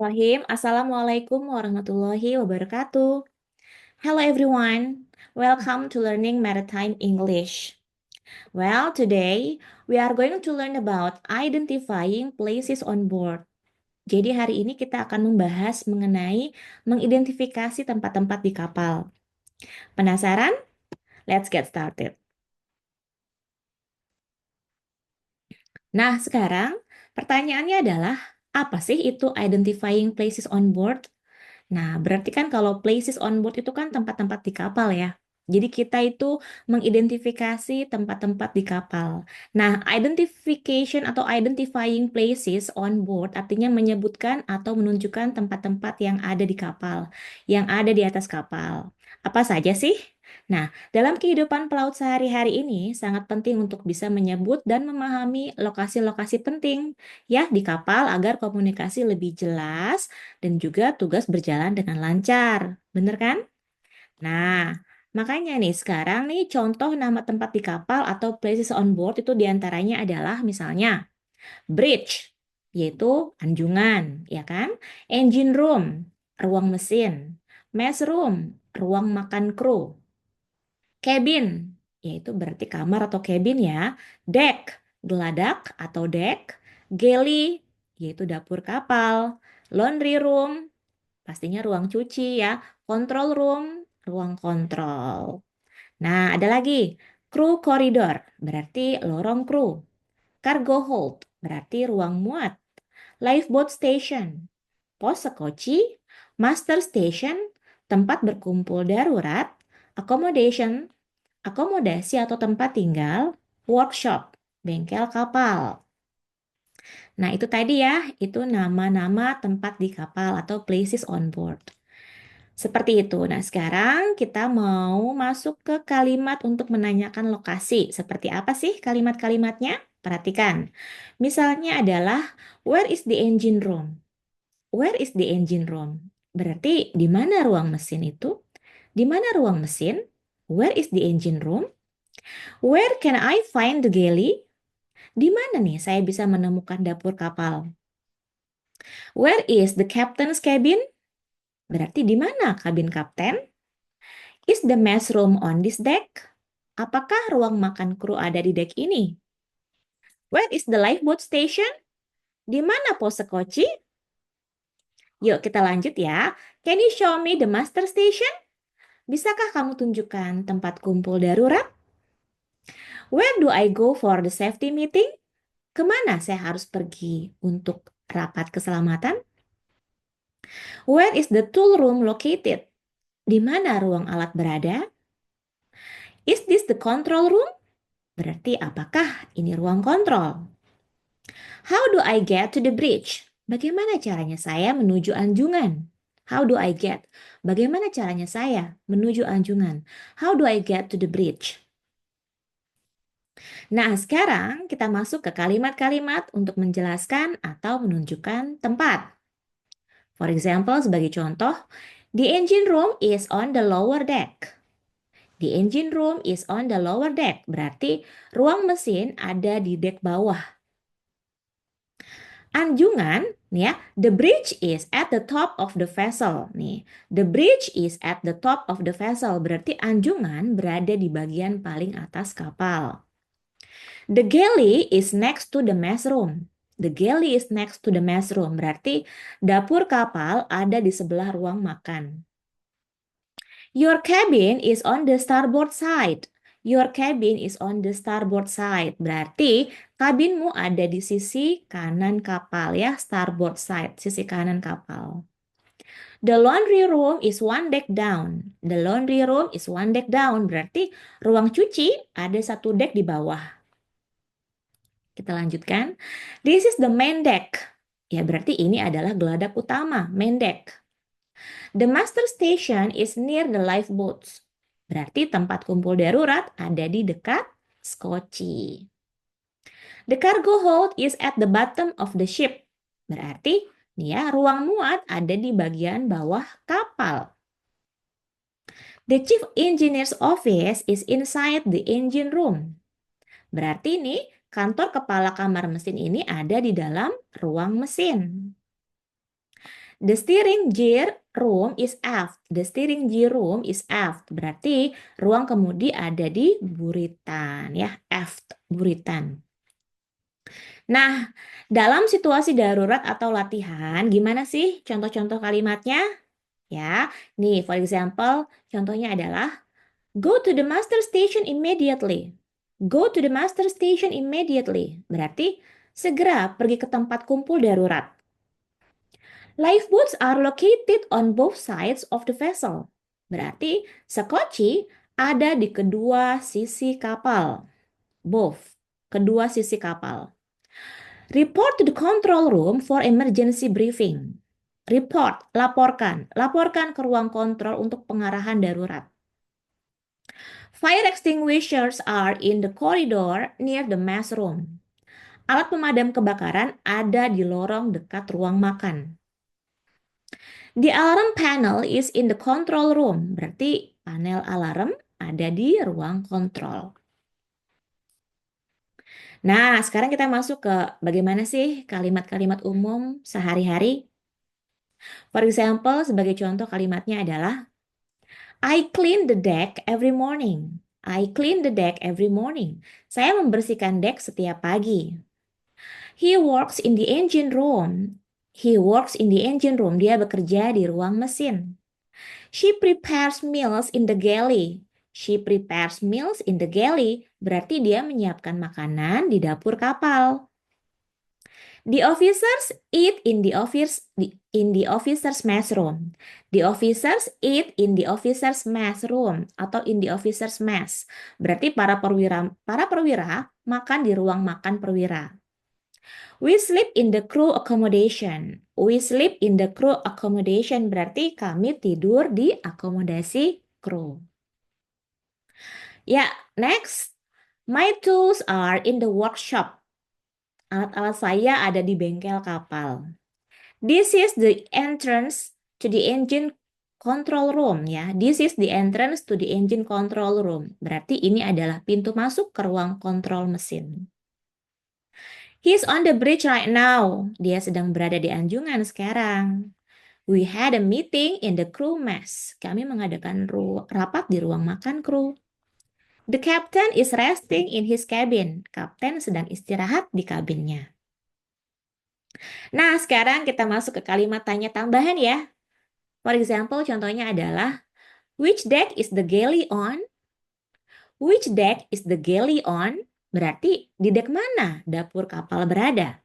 Bismillahirrahmanirrahim. Assalamualaikum warahmatullahi wabarakatuh. Hello everyone. Welcome to Learning Maritime English. Well, today we are going to learn about identifying places on board. Jadi hari ini kita akan membahas mengenai mengidentifikasi tempat-tempat di kapal. Penasaran? Let's get started. Nah, sekarang pertanyaannya adalah apa sih itu identifying places on board? Nah, berarti kan kalau places on board itu kan tempat-tempat di kapal ya. Jadi kita itu mengidentifikasi tempat-tempat di kapal. Nah, identification atau identifying places on board artinya menyebutkan atau menunjukkan tempat-tempat yang ada di kapal, yang ada di atas kapal. Apa saja sih? Nah, dalam kehidupan pelaut sehari-hari ini sangat penting untuk bisa menyebut dan memahami lokasi-lokasi penting ya di kapal agar komunikasi lebih jelas dan juga tugas berjalan dengan lancar. Bener kan? Nah, makanya nih sekarang nih contoh nama tempat di kapal atau places on board itu diantaranya adalah misalnya bridge, yaitu anjungan, ya kan? Engine room, ruang mesin. Mess room, ruang makan kru. Cabin, yaitu berarti kamar atau cabin ya. Deck, geladak atau deck. Galley, yaitu dapur kapal. Laundry room, pastinya ruang cuci ya. Control room, ruang kontrol. Nah, ada lagi. Crew corridor, berarti lorong kru. Cargo hold, berarti ruang muat. Lifeboat station, pos sekoci. Master station, tempat berkumpul darurat. Accommodation, akomodasi atau tempat tinggal. Workshop, bengkel kapal. Nah, itu tadi ya, itu nama-nama tempat di kapal atau places on board. Seperti itu. Nah, sekarang kita mau masuk ke kalimat untuk menanyakan lokasi. Seperti apa sih kalimat-kalimatnya? Perhatikan. Misalnya adalah, where is the engine room? Where is the engine room? Berarti di mana ruang mesin itu? Di mana ruang mesin? Where is the engine room? Where can I find the galley? Di mana nih saya bisa menemukan dapur kapal? Where is the captain's cabin? Berarti di mana kabin kapten? Is the mess room on this deck? Apakah ruang makan kru ada di deck ini? Where is the lifeboat station? Di mana pos sekoci? Yuk kita lanjut ya. Can you show me the master station? Bisakah kamu tunjukkan tempat kumpul darurat? Where do I go for the safety meeting? Kemana saya harus pergi untuk rapat keselamatan? Where is the tool room located? Di mana ruang alat berada? Is this the control room? Berarti apakah ini ruang kontrol? How do I get to the bridge? Bagaimana caranya saya menuju anjungan? How do I get? Bagaimana caranya saya menuju anjungan? How do I get to the bridge? Nah, sekarang kita masuk ke kalimat-kalimat untuk menjelaskan atau menunjukkan tempat. For example, sebagai contoh, the engine room is on the lower deck. The engine room is on the lower deck. Berarti ruang mesin ada di dek bawah. Anjungan, nih ya, the bridge is at the top of the vessel. Nih, the bridge is at the top of the vessel. Berarti anjungan berada di bagian paling atas kapal. The galley is next to the mess room. The galley is next to the mess room. Berarti dapur kapal ada di sebelah ruang makan. Your cabin is on the starboard side. Your cabin is on the starboard side. Berarti kabinmu ada di sisi kanan kapal ya, starboard side, sisi kanan kapal. The laundry room is one deck down. The laundry room is one deck down. Berarti ruang cuci ada satu deck di bawah. Kita lanjutkan. This is the main deck. Ya, berarti ini adalah geladak utama, main deck. The master station is near the lifeboats. Berarti tempat kumpul darurat ada di dekat skoci. The cargo hold is at the bottom of the ship. Berarti nih ya, ruang muat ada di bagian bawah kapal. The chief engineer's office is inside the engine room. Berarti nih, kantor kepala kamar mesin ini ada di dalam ruang mesin. The steering gear room is aft. The steering gear room is aft. Berarti ruang kemudi ada di buritan ya, aft, buritan. Nah, dalam situasi darurat atau latihan, gimana sih contoh-contoh kalimatnya? Ya, nih for example, contohnya adalah go to the master station immediately. Go to the master station immediately. Berarti segera pergi ke tempat kumpul darurat. Lifeboats are located on both sides of the vessel. Berarti sekoci ada di kedua sisi kapal. Both, kedua sisi kapal. Report to the control room for emergency briefing. Report, laporkan. Laporkan ke ruang kontrol untuk pengarahan darurat. Fire extinguishers are in the corridor near the mess room. Alat pemadam kebakaran ada di lorong dekat ruang makan. The alarm panel is in the control room. Berarti panel alarm ada di ruang kontrol. Nah, sekarang kita masuk ke bagaimana sih kalimat-kalimat umum sehari-hari. For example, sebagai contoh kalimatnya adalah I clean the deck every morning. I clean the deck every morning. Saya membersihkan deck setiap pagi. He works in the engine room. He works in the engine room. Dia bekerja di ruang mesin. She prepares meals in the galley. She prepares meals in the galley. Berarti dia menyiapkan makanan di dapur kapal. The officers eat in the officers mess room. The officers eat in the officers mess room atau in the officers mess. Berarti para perwira makan di ruang makan perwira. We sleep in the crew accommodation. We sleep in the crew accommodation berarti kami tidur di akomodasi kru. Ya, next. My tools are in the workshop. Alat-alat saya ada di bengkel kapal. This is the entrance to the engine control room ya. This is the entrance to the engine control room. Berarti ini adalah pintu masuk ke ruang kontrol mesin. He's on the bridge right now. Dia sedang berada di anjungan sekarang. We had a meeting in the crew mess. Kami mengadakan rapat di ruang makan kru. The captain is resting in his cabin. Kapten sedang istirahat di kabinnya. Nah, sekarang kita masuk ke kalimat tanya tambahan ya. For example, contohnya adalah which deck is the galley on? Which deck is the galley on? Berarti di dek mana dapur kapal berada?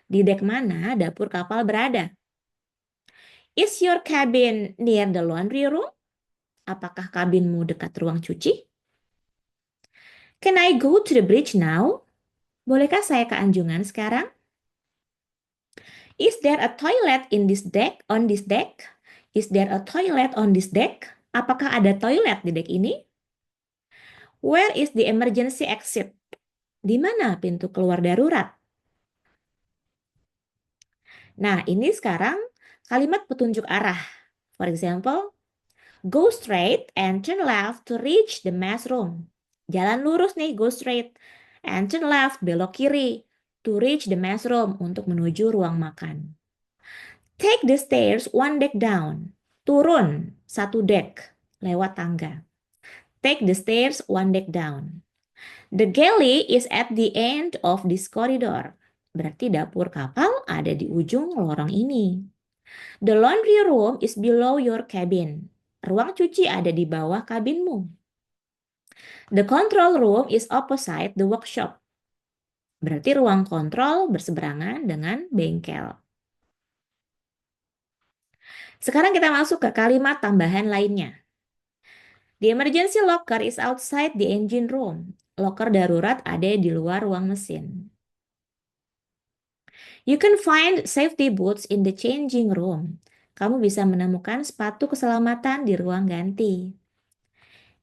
Di dek mana dapur kapal berada? Is your cabin near the laundry room? Apakah kabinmu dekat ruang cuci? Can I go to the bridge now? Bolehkah saya ke anjungan sekarang? Is there a toilet in this deck? On this deck? Is there a toilet on this deck? Apakah ada toilet di dek ini? Where is the emergency exit? Di mana pintu keluar darurat? Nah, ini sekarang kalimat petunjuk arah. For example, go straight and turn left to reach the mess room. Jalan lurus nih, go straight. And turn left, belok kiri. To reach the mess room, untuk menuju ruang makan. Take the stairs one deck down. Turun satu deck, lewat tangga. Take the stairs one deck down. The galley is at the end of this corridor. Berarti dapur kapal ada di ujung lorong ini. The laundry room is below your cabin. Ruang cuci ada di bawah kabinmu. The control room is opposite the workshop. Berarti ruang kontrol berseberangan dengan bengkel. Sekarang kita masuk ke kalimat tambahan lainnya. The emergency locker is outside the engine room. Locker darurat ada di luar ruang mesin. You can find safety boots in the changing room. Kamu bisa menemukan sepatu keselamatan di ruang ganti.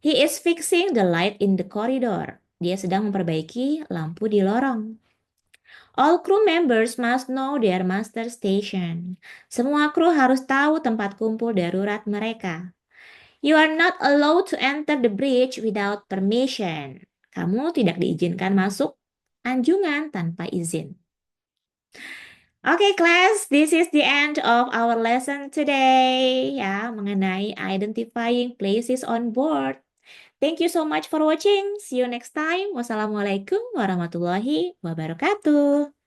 He is fixing the light in the corridor. Dia sedang memperbaiki lampu di lorong. All crew members must know their master station. Semua kru harus tahu tempat kumpul darurat mereka. You are not allowed to enter the bridge without permission. Kamu tidak diizinkan masuk anjungan tanpa izin. Okay, class, this is the end of our lesson today ya mengenai identifying places on board. Thank you so much for watching. See you next time. Wassalamualaikum warahmatullahi wabarakatuh.